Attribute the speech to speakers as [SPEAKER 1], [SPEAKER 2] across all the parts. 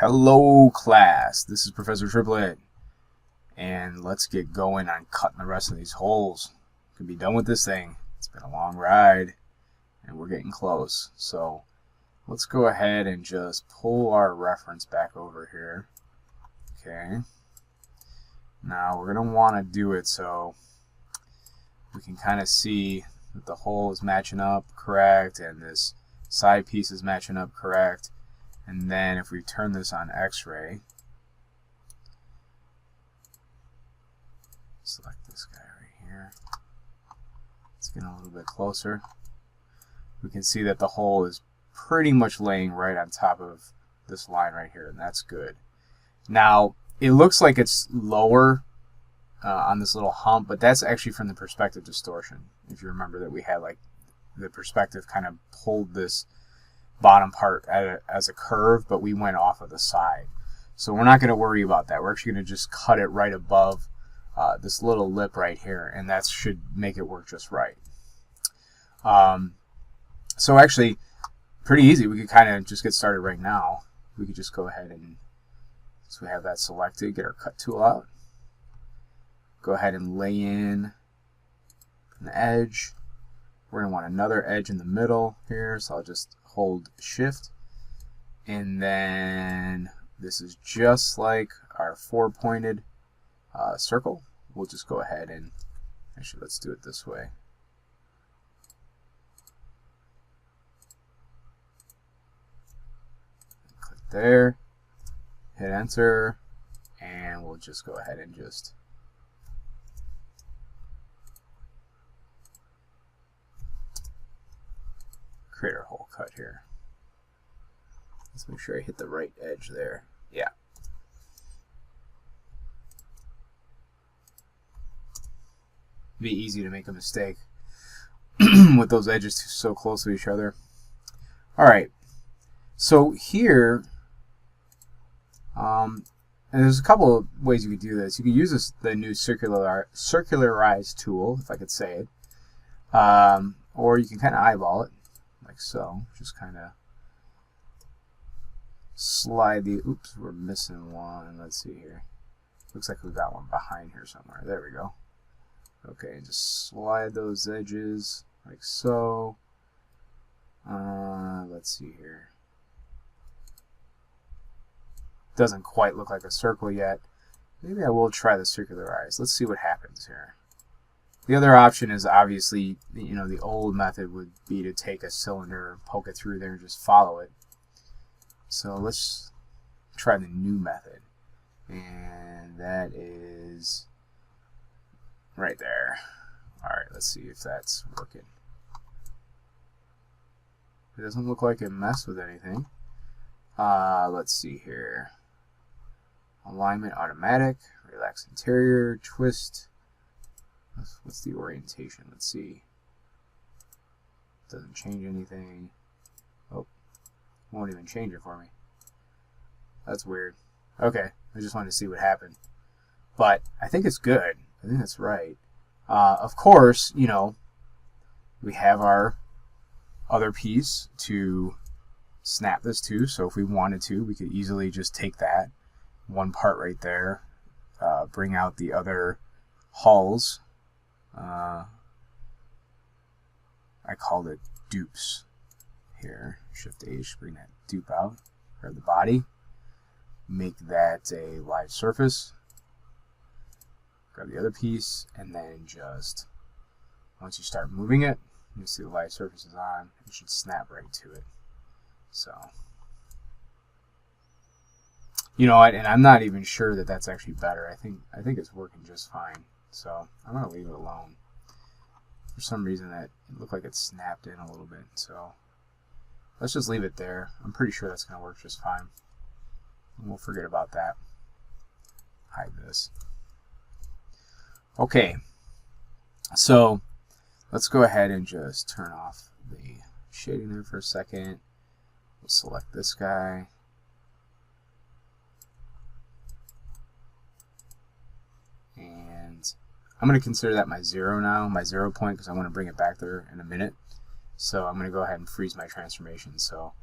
[SPEAKER 1] Hello class, this is Professor Triplet, and let's get going on cutting the rest of these holes. Can be done with this thing. It's been a long ride, and we're getting close. So let's go ahead and just pull our reference back over here. Okay. Now we're going to want to do it so we can kind of see that the hole is matching up correct, and this side piece is matching up correct. And then if we turn this on X-ray, select this guy right here. Let's get a little bit closer. We can see that the hole is pretty much laying right on top of this line right here, and that's good. Now, it looks like it's lower on this little hump, but that's actually from the perspective distortion. If you remember that we had like the perspective kind of pulled this bottom part as a curve, but we went off of the side. So we're not going to worry about that. We're actually going to just cut it right above this little lip right here, and that should make it work just right. So actually, pretty easy. We could kind of just get started right now. We could just go ahead and, so we have that selected, get our cut tool out. Go ahead and lay in an edge. We're going to want another edge in the middle here, so I'll just hold shift, and then this is just like our four-pointed circle. We'll just go ahead and, actually let's do it this way. Click there, hit enter, and we'll just go ahead and just create our hole cut here. Let's make sure I hit the right edge there. Yeah. It'd be easy to make a mistake with those edges so close to each other. Alright, so here, and there's a couple of ways you could do this. You can use the new circularize tool, if I could say it, or you can kind of eyeball it. Like so, just kind of slide the, oops, we're missing one. Let's see here. Looks like we've got one behind here somewhere. There we go. Okay, just slide those edges like so. Let's see here. Doesn't quite look like a circle yet. Maybe I will try the circularize. Let's see what happens here. The other option is obviously, you know, the old method would be to take a cylinder, poke it through there, and just follow it. So let's try the new method. And that is right there. Alright, let's see if that's working. It doesn't look like it messed with anything. Let's see here. Alignment automatic, relax interior, twist. What's the orientation? Let's see. Doesn't change anything. Oh, won't even change it for me. That's weird. Okay, I just wanted to see what happened. But I think it's good. I think that's right. Of course, you know, we have our other piece to snap this to. So if we wanted to, we could easily just take that one part right there, bring out the other hulls. I called it dupes here. Shift H, bring that dupe out. Grab the body, make that a live surface. Grab the other piece, and then just once you start moving it, you see the live surface is on. It should snap right to it. So, you know what? And I'm not even sure that that's actually better. I think it's working just fine. So I'm going to leave it alone. For some reason that it looked like it snapped in a little bit. So let's just leave it there. I'm pretty sure that's going to work just fine. And we'll forget about that. Hide this. Okay. So let's go ahead and just turn off the shading there for a second. We'll select this guy. And I'm going to consider that my 0 now, my 0 point, because I want to bring it back there in a minute. So I'm going to go ahead and freeze my transformation. So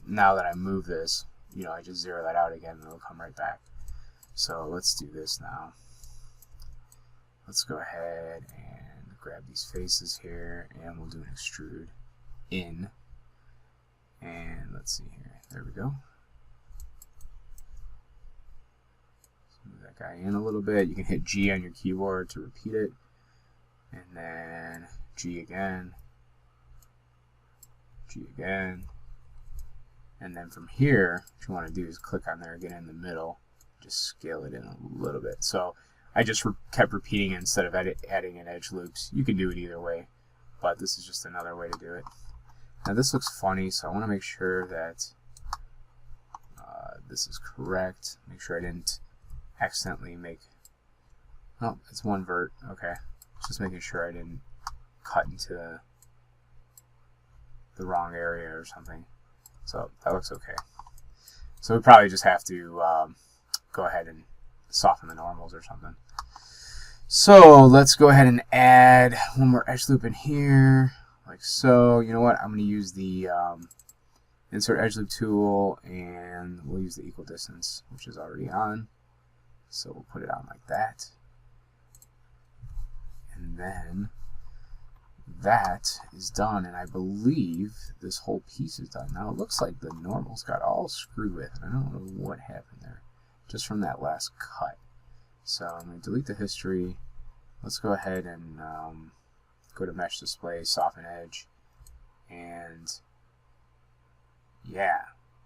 [SPEAKER 1] now that I move this, you know, I just zero that out again and it'll come right back. So let's do this now. Let's go ahead and grab these faces here, and we'll do an extrude in. And let's see here. There we go. Move that guy in a little bit. You can hit G on your keyboard to repeat it. And then G again. G again. And then from here, what you want to do is click on there, get in the middle, just scale it in a little bit. So I just kept repeating it instead of adding in edge loops. You can do it either way, but this is just another way to do it. Now this looks funny, so I want to make sure that this is correct. Make sure I didn't accidentally make, oh, it's one vert, okay. Just making sure I didn't cut into the wrong area or something. So that looks okay. So we probably just have to go ahead and soften the normals or something. So let's go ahead and add one more edge loop in here, like so. You know what? I'm going to use the insert edge loop tool, and we'll use the equal distance, which is already on. So we'll put it on like that. And then that is done, and I believe this whole piece is done. Now it looks like the normals got all screwed with. I don't know what happened there, just from that last cut. So I'm going to delete the history. Let's go ahead and go to Mesh Display, Soften Edge, and yeah,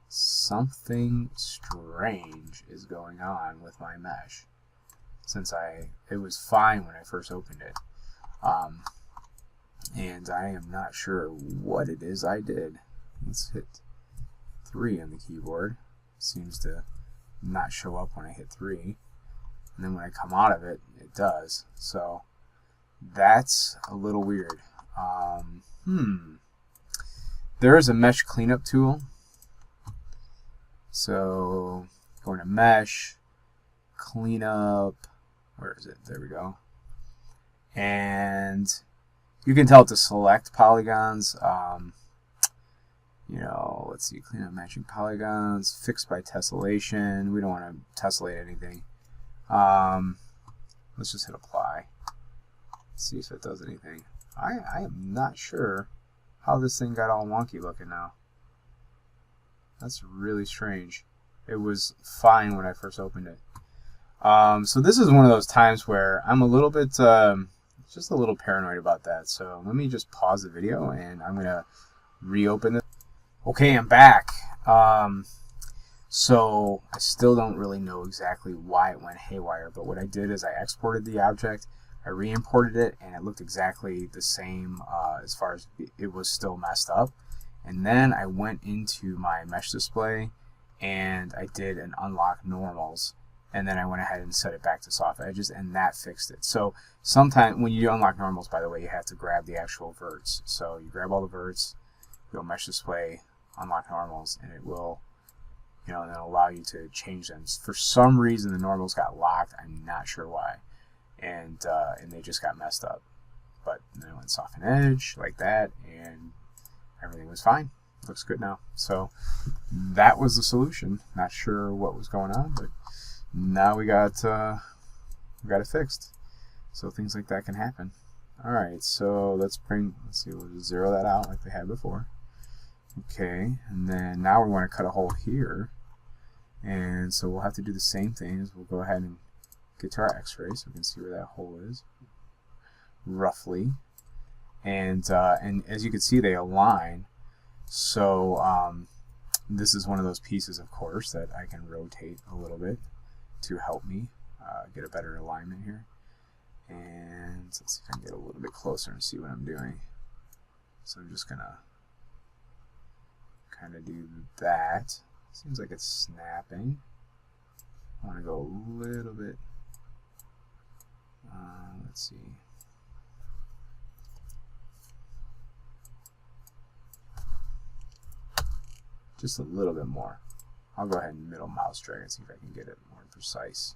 [SPEAKER 1] something strange is going on with my mesh. Since it was fine when I first opened it. And I am not sure what it is I did. Let's hit 3 on the keyboard. Seems to not show up when I hit 3. And then when I come out of it, it does. So that's a little weird. There is a mesh cleanup tool. So going to mesh, cleanup, where is it? There we go. And you can tell it to select polygons. You know, let's see, clean up matching polygons, fixed by tessellation. We don't want to tessellate anything. Let's just hit apply. Let's see if it does anything. I am not sure how this thing got all wonky looking now. That's really strange. It was fine when I first opened it. So this is one of those times where I'm a little bit, just a little paranoid about that. So let me just pause the video and I'm going to reopen this. Okay, I'm back. So I still don't really know exactly why it went haywire, but what I did is I exported the object, I re-imported it, and it looked exactly the same as far as it was still messed up. And then I went into my mesh display and I did an unlock normals, and then I went ahead and set it back to soft edges, and that fixed it. So sometimes when you do unlock normals, by the way, you have to grab the actual verts. So you grab all the verts, go mesh display, unlock normals, and it will, you know, then allow you to change them. For some reason the normals got locked. I'm not sure why, and they just got messed up. But then I went soften edge like that, and everything was fine. Looks good now. So that was the solution. Not sure what was going on, but now we got it fixed. So things like that can happen. All right, so let's see, we'll just zero that out like we had before. Okay, and then now we want to cut a hole here, and so we'll have to do the same thing. As we'll go ahead and get to our X-ray so we can see where that hole is roughly, and as you can see, they align. So this is one of those pieces, of course, that I can rotate a little bit to help me get a better alignment here. And let's see if I can get a little bit closer and see what I'm doing. So I'm just gonna kind of do that. Seems like it's snapping. I want to go a little bit. Let's see. Just a little bit more. I'll go ahead and middle mouse drag and see if I can get it more precise.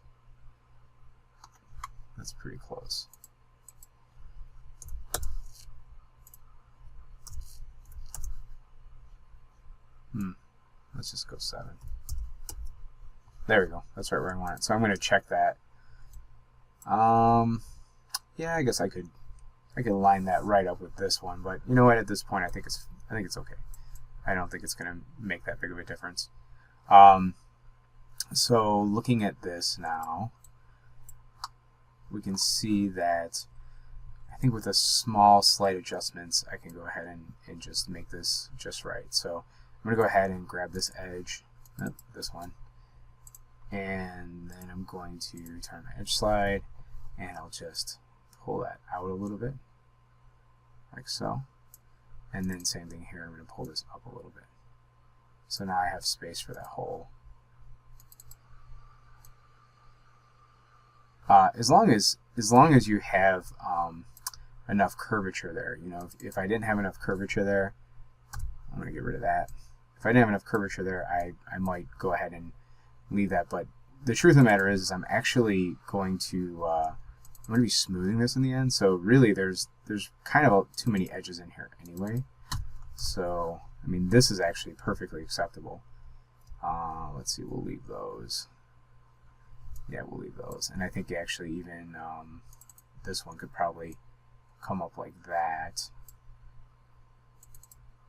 [SPEAKER 1] That's pretty close. Let's just go 7. There we go. That's right where I want it. So I'm going to check that. Yeah, I guess I could line that right up with this one, but you know what? At this point, I think it's okay. I don't think it's going to make that big of a difference. So looking at this now, we can see that I think with a small slight adjustments, I can go ahead and just make this just right. So I'm going to go ahead and grab this edge, this one, and then I'm going to turn my edge slide, and I'll just pull that out a little bit, like so. And then same thing here, I'm going to pull this up a little bit. So now I have space for that hole. As long as you have enough curvature there, you know, if I didn't have enough curvature there, I'm going to get rid of that. If I didn't have enough curvature there, I might go ahead and leave that. But the truth of the matter is I'm actually going to I'm going to be smoothing this in the end. So really, there's kind of too many edges in here anyway. So I mean, this is actually perfectly acceptable. Let's see, we'll leave those. Yeah, we'll leave those. And I think actually even this one could probably come up like that.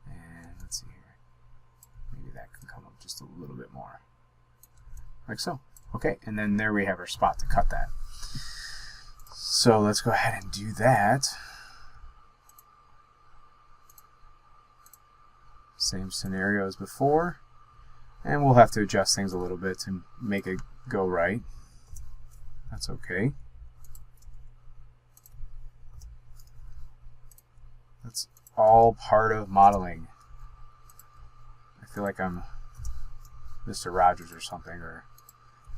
[SPEAKER 1] And let's see here. Maybe that can come up just a little bit more. Like so. Okay, and then there we have our spot to cut that. So let's go ahead and do that. Same scenario as before. And we'll have to adjust things a little bit to make it go right. That's okay. That's all part of modeling. I feel like I'm Mr. Rogers or something, or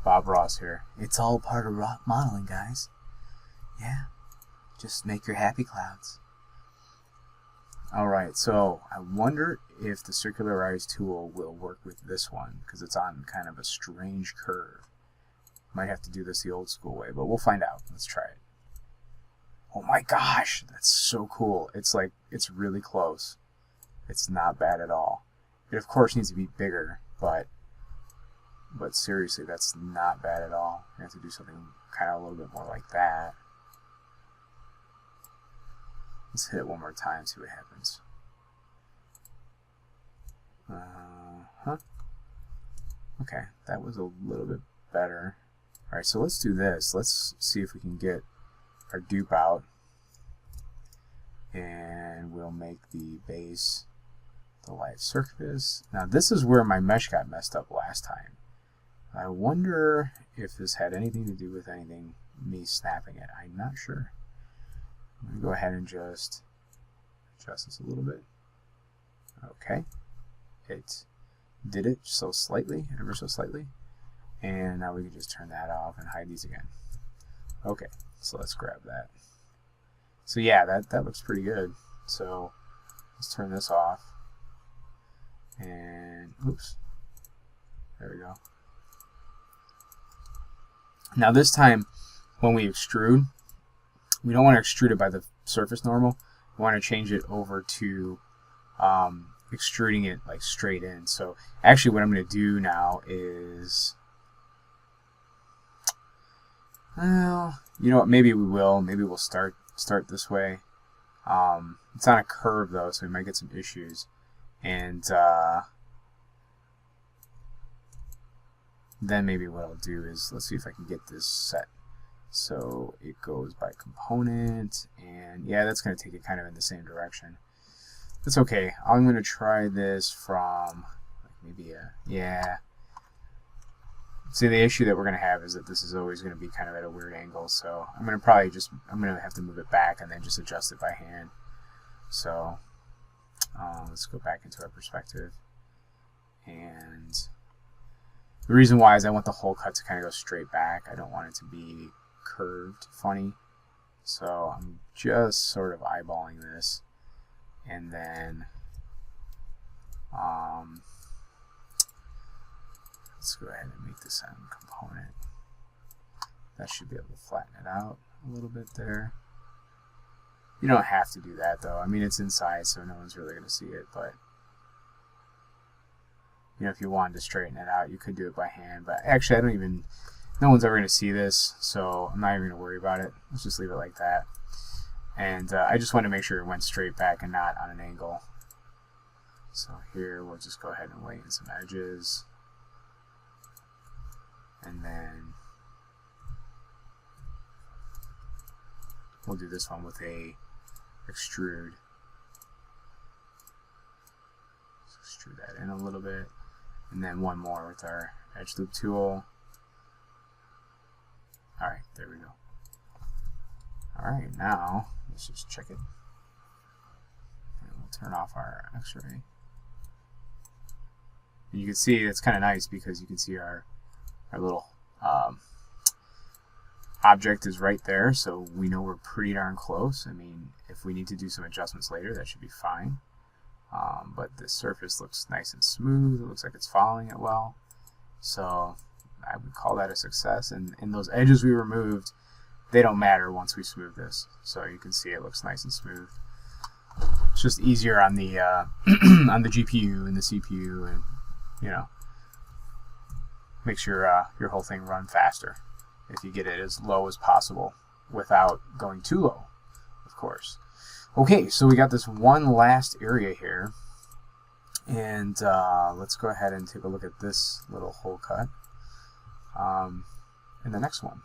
[SPEAKER 1] Bob Ross here. It's all part of modeling, guys. Yeah. Just make your happy clouds. Alright, so I wonder if the circularize tool will work with this one, because it's on kind of a strange curve. Might have to do this the old school way, but we'll find out. Let's try it. Oh my gosh, that's so cool. It's like, it's really close. It's not bad at all. It of course needs to be bigger, but seriously, that's not bad at all. I have to do something kind of a little bit more like that. Let's hit it one more time, see what happens. Okay, that was a little bit better. Alright, so let's do this. Let's see if we can get our dupe out. And we'll make the base the light surface. Now this is where my mesh got messed up last time. I wonder if this had anything to do with me snapping it. I'm not sure. I'm going to go ahead and just adjust this a little bit. Okay. It did it so slightly, ever so slightly. And now we can just turn that off and hide these again. Okay, so let's grab that. So yeah, that looks pretty good. So let's turn this off. And oops. There we go. Now this time, when we extrude, we don't want to extrude it by the surface normal. We want to change it over to extruding it like straight in. So actually what I'm going to do now is, well, you know what, maybe we will. Maybe we'll start this way. It's on a curve though, so we might get some issues. And then maybe what I'll do is, let's see if I can get this set. So it goes by component, and yeah, that's going to take it kind of in the same direction. That's okay. I'm going to try this from like maybe yeah. See, the issue that we're going to have is that this is always going to be kind of at a weird angle, so I'm going to have to move it back and then just adjust it by hand. So let's go back into our perspective. And the reason why is I want the whole cut to kind of go straight back. I don't want it to be curved funny. So I'm just sort of eyeballing this. And then let's go ahead and make this a component. That should be able to flatten it out a little bit there. You don't have to do that though. I mean, it's inside, so no one's really going to see it, but You know, if you wanted to straighten it out, you could do it by hand. But actually, no one's ever going to see this, so I'm not even going to worry about it. Let's just leave it like that. And I just want to make sure it went straight back and not on an angle. So here, we'll just go ahead and lay in some edges. And then we'll do this one with a extrude. So extrude that in a little bit. And then one more with our edge loop tool. Alright, there we go. Alright, now let's just check it. And we'll turn off our X-ray. And you can see it's kind of nice because you can see our little object is right there, so we know we're pretty darn close. I mean, if we need to do some adjustments later, that should be fine. But the surface looks nice and smooth. It looks like it's following it well. So I would call that a success. And those edges we removed, they don't matter once we smooth this. So you can see it looks nice and smooth. It's just easier on the on the GPU and the CPU, and you know, makes your whole thing run faster if you get it as low as possible without going too low, of course. Okay, so we got this one last area here, and let's go ahead and take a look at this little hole cut in the next one.